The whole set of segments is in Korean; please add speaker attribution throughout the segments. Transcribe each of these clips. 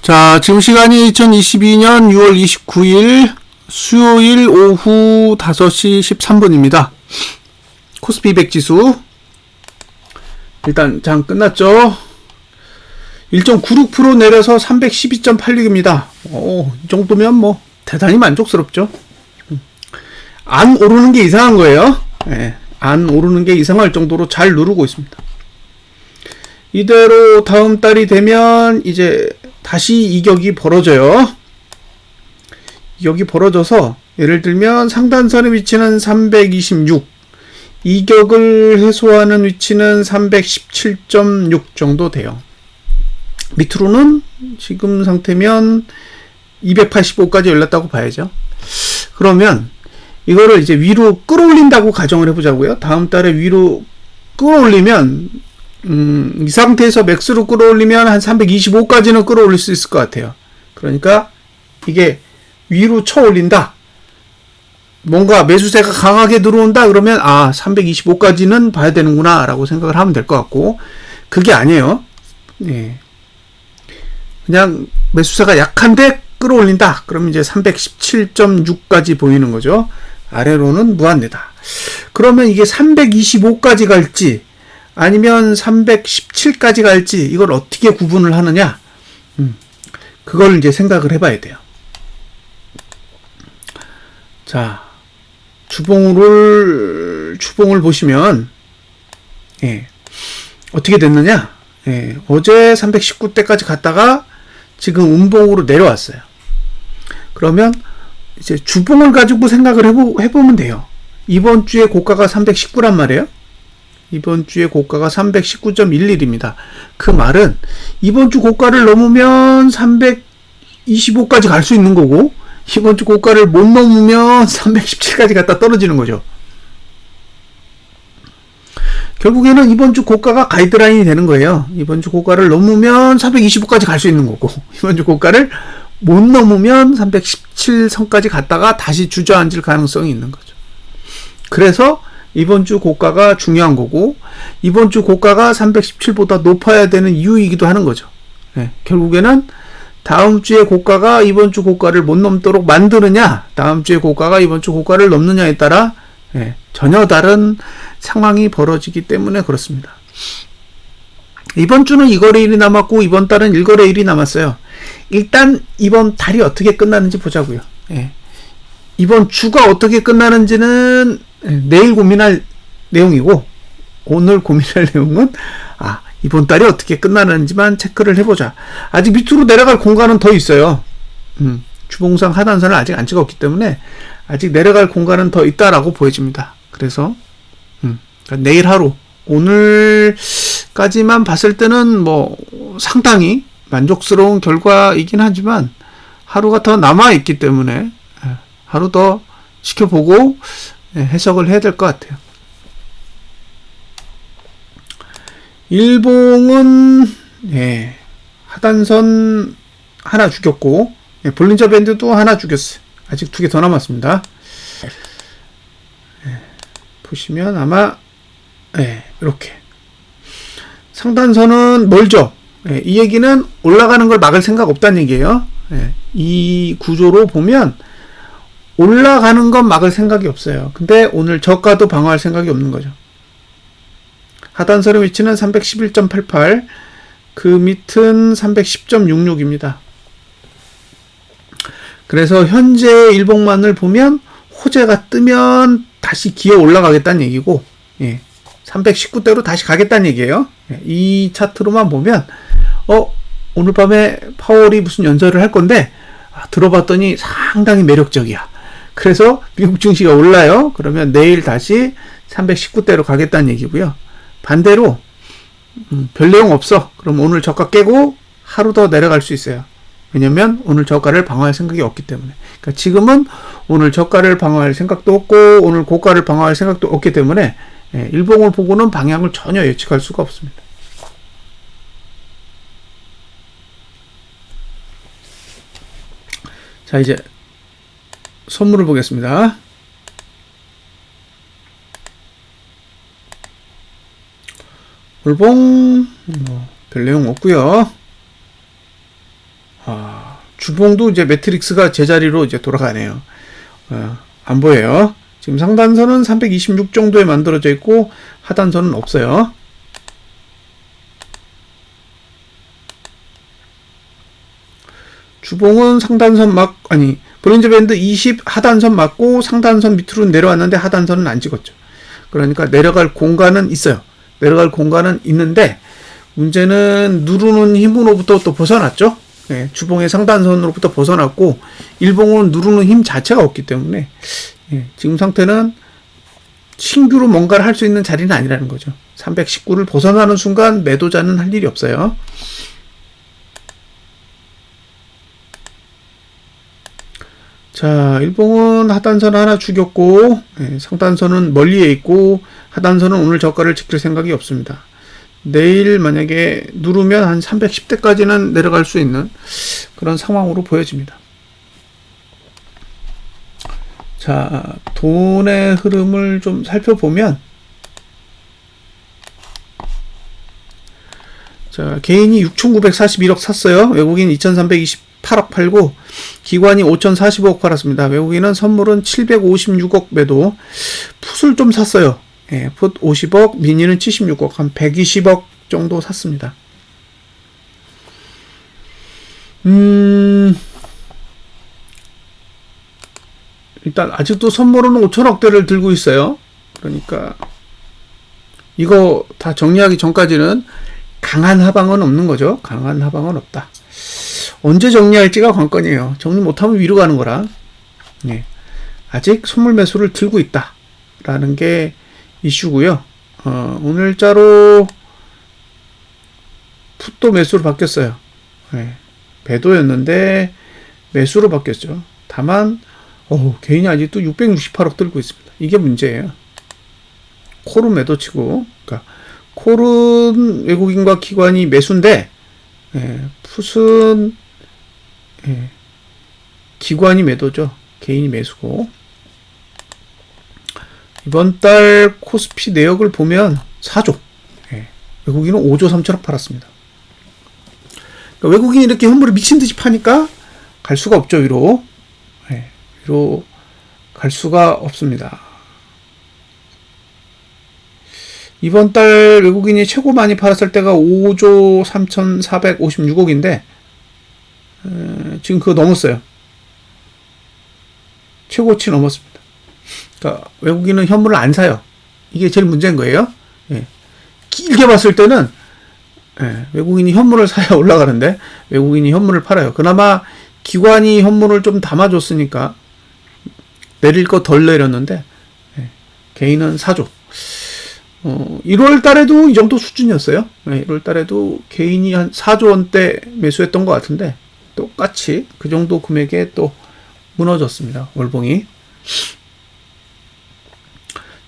Speaker 1: 자, 지금 시간이 2022년 6월 29일 수요일 오후 5시 13분입니다. 코스피 200 지수 일단 장 끝났죠. 1.96% 내려서 312.86입니다. 이 정도면 뭐 대단히 만족스럽죠. 안 오르는 게 이상한 거예요. 안 오르는 게 이상할 정도로 잘 누르고 있습니다. 이대로 다음 달이 되면 이제 다시 이격이 벌어져요. 이격이 벌어져서 예를 들면 상단선의 위치는 326, 이격을 해소하는 위치는 317.6 정도 돼요. 밑으로는 지금 상태면 285까지 열렸다고 봐야죠. 그러면 이거를 이제 위로 끌어올린다고 가정을 해보자고요. 다음 달에 위로 끌어올리면 이 상태에서 맥스로 끌어올리면 한 325까지는 끌어올릴 수 있을 것 같아요. 그러니까 이게 위로 쳐올린다. 뭔가 매수세가 강하게 들어온다. 그러면 325까지는 봐야 되는구나 라고 생각을 하면 될 것 같고, 그게 아니에요. 그냥 매수세가 약한데 끌어올린다. 그러면 이제 317.6까지 보이는 거죠. 아래로는 무한대다. 그러면 이게 325까지 갈지 아니면 317까지 갈지 이걸 어떻게 구분을 하느냐? 그걸 이제 생각을 해봐야 돼요. 자, 주봉을 보시면 어떻게 됐느냐? 어제 319대까지 갔다가 지금 음봉으로 내려왔어요. 그러면 이제 주봉을 가지고 생각을 해보면 돼요. 이번 주에 고가가 319란 말이에요. 이번 주에 고가가 319.11입니다. 그 말은 이번 주 고가를 넘으면 325까지 갈 수 있는 거고, 이번 주 고가를 못 넘으면 317까지 갔다 떨어지는 거죠. 결국에는 이번 주 고가가 가이드라인이 되는 거예요. 이번 주 고가를 넘으면 325까지 갈 수 있는 거고, 이번 주 고가를 못 넘으면 317선까지 갔다가 다시 주저앉을 가능성이 있는 거죠. 그래서 이번 주 고가가 중요한 거고, 이번 주 고가가 317보다 높아야 되는 이유이기도 하는 거죠. 결국에는 다음 주에 고가가 이번 주 고가를 못 넘도록 만드느냐, 다음 주에 고가가 이번 주 고가를 넘느냐에 따라 전혀 다른 상황이 벌어지기 때문에 그렇습니다. 이번 주는 2거래일이 남았고 이번 달은 1거래일이 남았어요. 일단 이번 달이 어떻게 끝나는지 보자고요. 이번 주가 어떻게 끝나는지는 내일 고민할 내용이고, 오늘 고민할 내용은 이번 달이 어떻게 끝나는지만 체크를 해보자. 아직 밑으로 내려갈 공간은 더 있어요. 주봉상 하단선을 아직 안 찍었기 때문에 아직 내려갈 공간은 더 있다라고 보여집니다. 그래서 그러니까 내일 하루, 오늘까지만 봤을 때는 뭐 상당히 만족스러운 결과이긴 하지만 하루가 더 남아있기 때문에 하루 더 지켜보고 해석을 해야 될 것 같아요. 일봉은 하단선 하나 죽였고 볼린저 밴드도 하나 죽였어요. 아직 2개 더 남았습니다. 보시면 아마 이렇게 상단선은 멀죠. 이 얘기는 올라가는 걸 막을 생각 없다는 얘기예요. 이 구조로 보면 올라가는 건 막을 생각이 없어요. 근데 오늘 저가도 방어할 생각이 없는 거죠. 하단선의 위치는 311.88, 그 밑은 310.66입니다. 그래서 현재 일봉만을 보면 호재가 뜨면 다시 기어 올라가겠다는 얘기고, 319대로 다시 가겠다는 얘기예요. 이 차트로만 보면 오늘 밤에 파월이 무슨 연설을 할 건데 들어봤더니 상당히 매력적이야. 그래서 미국 증시가 올라요. 그러면 내일 다시 319대로 가겠다는 얘기고요. 반대로 별 내용 없어. 그럼 오늘 저가 깨고 하루 더 내려갈 수 있어요. 왜냐면 오늘 저가를 방어할 생각이 없기 때문에. 그러니까 지금은 오늘 저가를 방어할 생각도 없고 오늘 고가를 방어할 생각도 없기 때문에 일봉을 보고는 방향을 전혀 예측할 수가 없습니다. 자, 이제 선물을 보겠습니다. 올봉 별 내용 없고요. 주봉도 이제 매트릭스가 제자리로 이제 돌아가네요. 안 보여요. 지금 상단선은 326 정도에 만들어져 있고 하단선은 없어요. 주봉은 상단선 볼린저 밴드 20 하단선 맞고 상단선 밑으로 내려왔는데 하단선은 안 찍었죠. 그러니까 내려갈 공간은 있어요. 내려갈 공간은 있는데 문제는 누르는 힘으로부터 또 벗어났죠. 네, 주봉의 상단선으로부터 벗어났고 일봉은 누르는 힘 자체가 없기 때문에 지금 상태는 신규로 뭔가를 할 수 있는 자리는 아니라는 거죠. 319를 벗어나는 순간 매도자는 할 일이 없어요. 자, 일봉은 하단선 하나 죽였고 상단선은 멀리에 있고 하단선은 오늘 저가를 지킬 생각이 없습니다. 내일 만약에 누르면 한 310대까지는 내려갈 수 있는 그런 상황으로 보여집니다. 자, 돈의 흐름을 좀 살펴보면 자, 개인이 6,941억 샀어요. 외국인 2,328억 팔고 기관이 5,045억 팔았습니다. 외국인은 선물은 756억 매도, 풋을 좀 샀어요. 풋 50억, 미니는 76억, 한 120억 정도 샀습니다. 일단 아직도 선물은 5천억대를 들고 있어요. 그러니까 이거 다 정리하기 전까지는 강한 하방은 없는 거죠. 강한 하방은 없다. 언제 정리할지가 관건이에요. 정리 못하면 위로 가는 거라. 아직 선물 매수를 들고 있다 라는 게 이슈고요. 오늘자로 풋도 매수로 바뀌었어요. 배도였는데 매수로 바뀌었죠. 다만 개인이 아직도 668억 들고 있습니다. 이게 문제예요. 콜은 매도치고, 그러니까 콜은 외국인과 기관이 매수인데 풋은 기관이 매도죠. 개인이 매수고. 이번 달 코스피 내역을 보면 4조, 외국인은 5조 3천억 팔았습니다. 그러니까 외국인이 이렇게 현물을 미친듯이 파니까 갈 수가 없죠. 위로 갈 수가 없습니다. 이번 달 외국인이 최고 많이 팔았을 때가 5조 3,456억인데 지금 그거 넘었어요. 최고치 넘었습니다. 그러니까 외국인은 현물을 안 사요. 이게 제일 문제인 거예요. 길게 봤을 때는 외국인이 현물을 사야 올라가는데 외국인이 현물을 팔아요. 그나마 기관이 현물을 좀 담아줬으니까 내릴 거 덜 내렸는데 개인은 사죠. 1월 달에도 이 정도 수준이었어요. 1월 달에도 개인이 한 4조 원대 매수했던 것 같은데 똑같이 그 정도 금액에 또 무너졌습니다. 월봉이.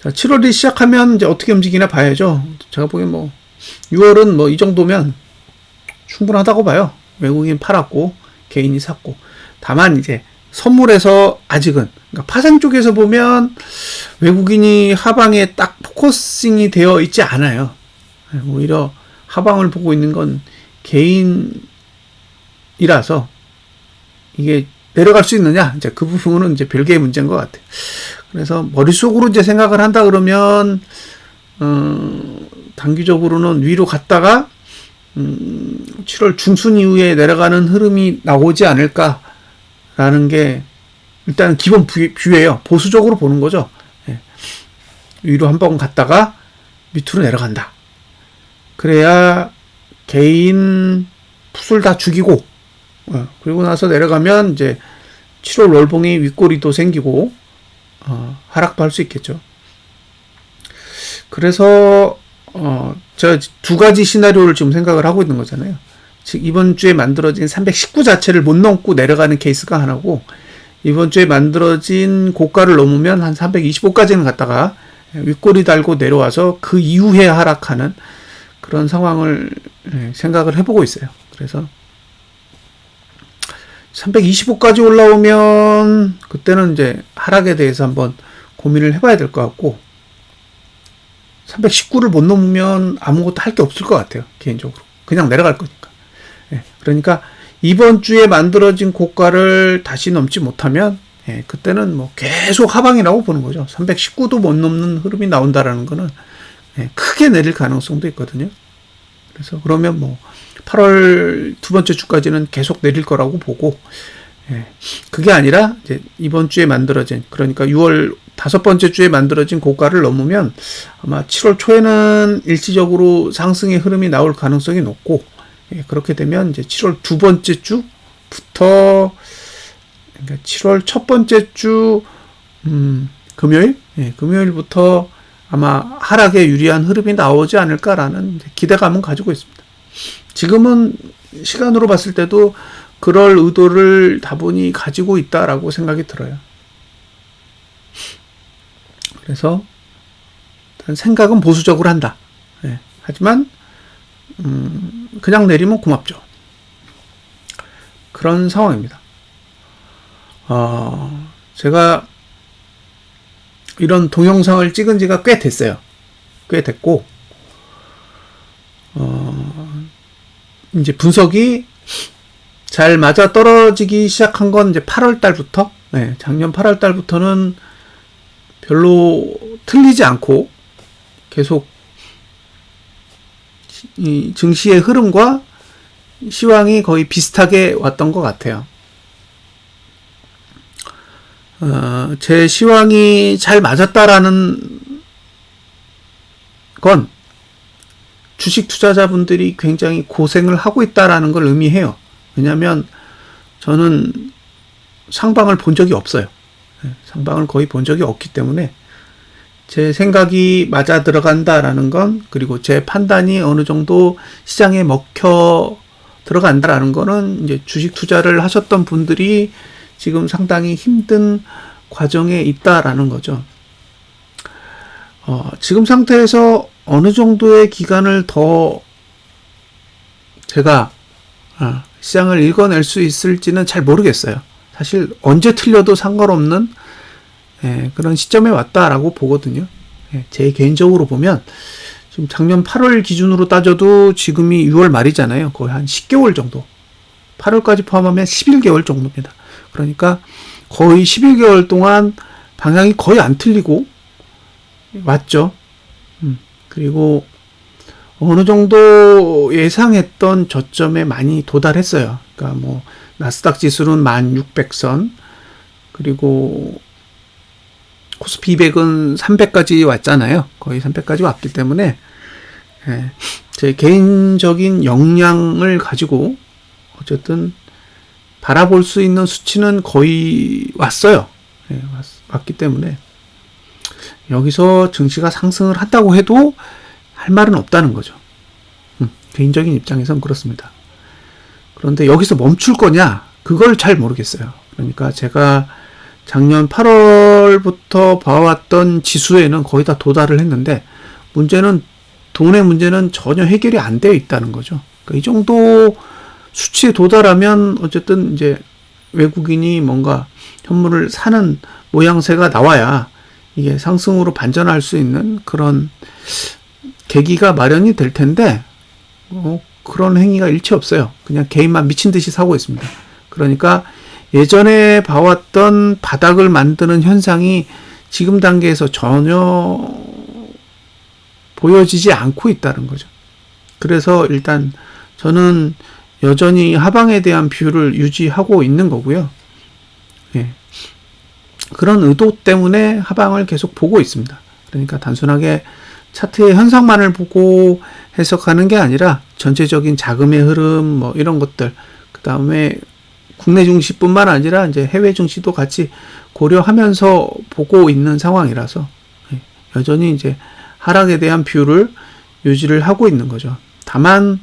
Speaker 1: 자, 7월이 시작하면 이제 어떻게 움직이나 봐야죠. 제가 보기엔 6월은 이 정도면 충분하다고 봐요. 외국인 팔았고 개인이 샀고. 다만 이제 선물에서 아직은, 그러니까 파생 쪽에서 보면 외국인이 하방에 딱 포커싱이 되어 있지 않아요. 오히려 하방을 보고 있는 건 개인이라서 이게 내려갈 수 있느냐, 이제 그 부분은 이제 별개의 문제인 것 같아요. 그래서 머릿속으로 이제 생각을 한다 그러면 단기적으로는 위로 갔다가 7월 중순 이후에 내려가는 흐름이 나오지 않을까라는 게 일단 기본 뷰예요. 보수적으로 보는 거죠. 위로 한번 갔다가 밑으로 내려간다. 그래야 개인 풋을 다 죽이고 그리고 나서 내려가면 이제 7월 월봉이 윗꼬리도 생기고 하락도 할 수 있겠죠. 그래서 제가 두 가지 시나리오를 지금 생각을 하고 있는 거잖아요. 즉 이번 주에 만들어진 319 자체를 못 넘고 내려가는 케이스가 하나고, 이번 주에 만들어진 고가를 넘으면 한 325까지는 갔다가 윗꼬리 달고 내려와서 그 이후에 하락하는 그런 상황을 생각을 해보고 있어요. 그래서 325까지 올라오면 그때는 이제 하락에 대해서 한번 고민을 해봐야 될 것 같고, 319를 못 넘으면 아무것도 할 게 없을 것 같아요. 개인적으로. 그냥 내려갈 거니까. 그러니까 이번 주에 만들어진 고가를 다시 넘지 못하면 그때는 뭐 계속 하방이라고 보는 거죠. 319도 못 넘는 흐름이 나온다라는 거는 크게 내릴 가능성도 있거든요. 그래서 그러면 뭐 8월 두 번째 주까지는 계속 내릴 거라고 보고, 그게 아니라 이제 이번 주에 만들어진, 그러니까 6월 다섯 번째 주에 만들어진 고가를 넘으면 아마 7월 초에는 일시적으로 상승의 흐름이 나올 가능성이 높고, 그렇게 되면 이제 7월 두 번째 주부터, 그러니까 7월 첫 번째 주 금요일부터 아마 하락에 유리한 흐름이 나오지 않을까라는 기대감은 가지고 있습니다. 지금은 시간으로 봤을 때도 그럴 의도를 다분히 가지고 있다라고 생각이 들어요. 그래서 일단 생각은 보수적으로 한다. 하지만 그냥 내리면 고맙죠. 그런 상황입니다. 제가 이런 동영상을 찍은 지가 꽤 됐어요. 꽤 됐고, 이제 분석이 잘 맞아 떨어지기 시작한 건 이제 8월 달부터, 작년 8월 달부터는 별로 틀리지 않고 계속 이 증시의 흐름과 시황이 거의 비슷하게 왔던 것 같아요. 제 시황이 잘 맞았다라는 건 주식 투자자분들이 굉장히 고생을 하고 있다라는 걸 의미해요. 왜냐하면 저는 상방을 본 적이 없어요. 상방을 거의 본 적이 없기 때문에 제 생각이 맞아 들어간다라는 건, 그리고 제 판단이 어느 정도 시장에 먹혀 들어간다라는 거는 이제 주식 투자를 하셨던 분들이 지금 상당히 힘든 과정에 있다라는 거죠. 지금 상태에서 어느 정도의 기간을 더 제가 시장을 읽어낼 수 있을지는 잘 모르겠어요. 사실 언제 틀려도 상관없는 그런 시점에 왔다라고 보거든요. 제 개인적으로 보면 지금 작년 8월 기준으로 따져도 지금이 6월 말이잖아요. 거의 한 10개월 정도. 8월까지 포함하면 11개월 정도입니다. 그러니까 거의 11개월 동안 방향이 거의 안 틀리고 왔죠. 그리고 어느 정도 예상했던 저점에 많이 도달했어요. 그러니까 뭐 나스닥 지수는 1600선, 그리고 코스피 200은 300까지 왔잖아요. 거의 300까지 왔기 때문에 제 개인적인 역량을 가지고 어쨌든 바라볼 수 있는 수치는 거의 왔어요. 왔기 때문에 여기서 증시가 상승을 한다고 해도 할 말은 없다는 거죠. 개인적인 입장에선 그렇습니다. 그런데 여기서 멈출 거냐? 그걸 잘 모르겠어요. 그러니까 제가 작년 8월부터 봐왔던 지수에는 거의 다 도달을 했는데, 돈의 문제는 전혀 해결이 안 되어 있다는 거죠. 그러니까 이 정도 수치에 도달하면 어쨌든 이제 외국인이 뭔가 현물을 사는 모양새가 나와야 이게 상승으로 반전할 수 있는 그런 계기가 마련이 될 텐데, 그런 행위가 일체 없어요. 그냥 개인만 미친 듯이 사고 있습니다. 그러니까 예전에 봐왔던 바닥을 만드는 현상이 지금 단계에서 전혀 보여지지 않고 있다는 거죠. 그래서 일단 저는 여전히 하방에 대한 뷰를 유지하고 있는 거고요. 그런 의도 때문에 하방을 계속 보고 있습니다. 그러니까 단순하게 차트의 현상만을 보고 해석하는 게 아니라 전체적인 자금의 흐름, 뭐 이런 것들, 그 다음에 국내 증시뿐만 아니라 이제 해외 증시도 같이 고려하면서 보고 있는 상황이라서 여전히 이제 하락에 대한 뷰를 유지를 하고 있는 거죠. 다만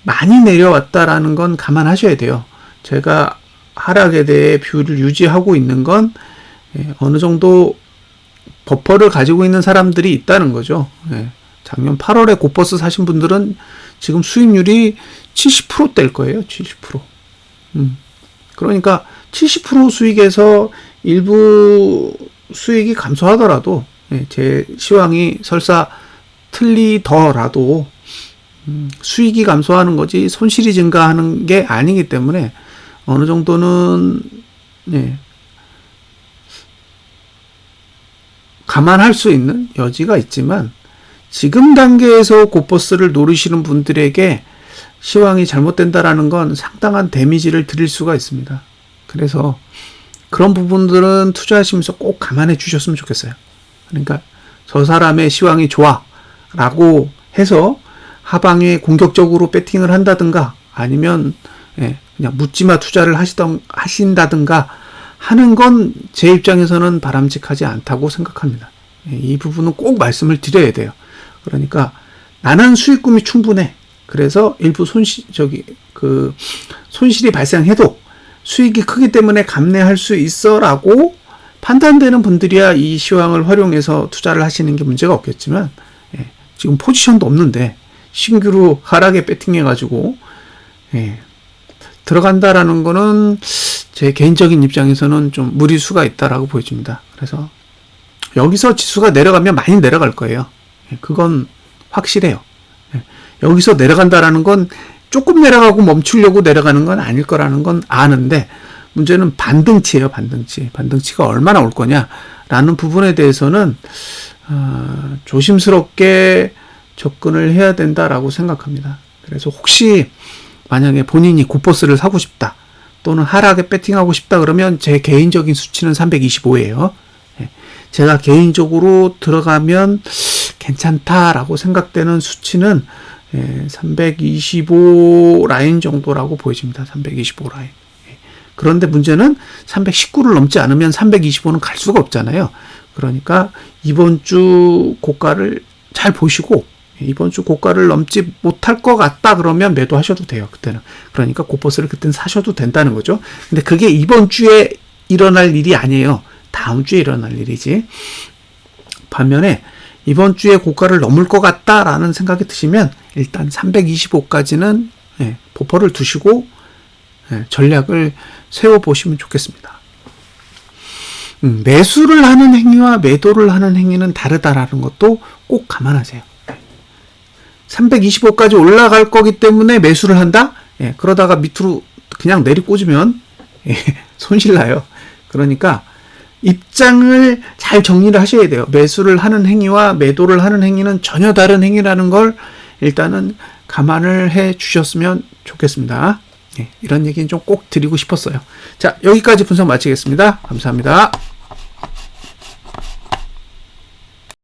Speaker 1: 많이 내려왔다라는 건 감안하셔야 돼요. 제가 하락에 대해 뷰를 유지하고 있는 건 어느 정도 버퍼를 가지고 있는 사람들이 있다는 거죠. 작년 8월에 고버스 사신 분들은 지금 수익률이 70%대일 거예요. 70%. 그러니까 70% 수익에서 일부 수익이 감소하더라도 제 시황이 설사 틀리더라도 수익이 감소하는 거지 손실이 증가하는 게 아니기 때문에 어느 정도는 예, 감안할 수 있는 여지가 있지만 지금 단계에서 고퍼스를 노리시는 분들에게 시황이 잘못된다라는 건 상당한 데미지를 드릴 수가 있습니다. 그래서 그런 부분들은 투자하시면서 꼭 감안해 주셨으면 좋겠어요. 그러니까 저 사람의 시황이 좋아 라고 해서 하방에 공격적으로 배팅을 한다든가 아니면 그냥 묻지마 투자를 하신다든가 하는 건 제 입장에서는 바람직하지 않다고 생각합니다. 이 부분은 꼭 말씀을 드려야 돼요. 그러니까 나는 수익금이 충분해. 그래서 일부 손실이 발생해도 수익이 크기 때문에 감내할 수 있어라고 판단되는 분들이야 이 시황을 활용해서 투자를 하시는 게 문제가 없겠지만 지금 포지션도 없는데 신규로 하락에 배팅해가지고 들어간다라는 거는 제 개인적인 입장에서는 좀 무리수가 있다라고 보여집니다. 그래서 여기서 지수가 내려가면 많이 내려갈 거예요. 그건 확실해요. 여기서 내려간다라는 건 조금 내려가고 멈추려고 내려가는 건 아닐 거라는 건 아는데 문제는 반등치예요. 반등치가 얼마나 올 거냐라는 부분에 대해서는 조심스럽게 접근을 해야 된다라고 생각합니다. 그래서 혹시 만약에 본인이 고퍼스를 사고 싶다 또는 하락에 배팅하고 싶다 그러면 제 개인적인 수치는 325예요. 제가 개인적으로 들어가면 괜찮다라고 생각되는 수치는 325 라인 정도라고 보여집니다. 325 라인. 그런데 문제는 319를 넘지 않으면 325는 갈 수가 없잖아요. 그러니까 이번 주 고가를 잘 보시고 이번 주 고가를 넘지 못할 것 같다 그러면 매도하셔도 돼요. 그때는. 그러니까 고퍼스를 그때는 사셔도 된다는 거죠. 근데 그게 이번 주에 일어날 일이 아니에요. 다음 주에 일어날 일이지. 반면에 이번 주에 고가를 넘을 것 같다라는 생각이 드시면 일단 325까지는 버퍼를 두시고 전략을 세워보시면 좋겠습니다. 매수를 하는 행위와 매도를 하는 행위는 다르다라는 것도 꼭 감안하세요. 325까지 올라갈 거기 때문에 매수를 한다? 그러다가 밑으로 그냥 내리꽂으면 손실 나요. 그러니까 입장을 잘 정리를 하셔야 돼요. 매수를 하는 행위와 매도를 하는 행위는 전혀 다른 행위라는 걸 일단은 감안을 해 주셨으면 좋겠습니다. 이런 얘기는 좀 꼭 드리고 싶었어요. 자, 여기까지 분석 마치겠습니다. 감사합니다.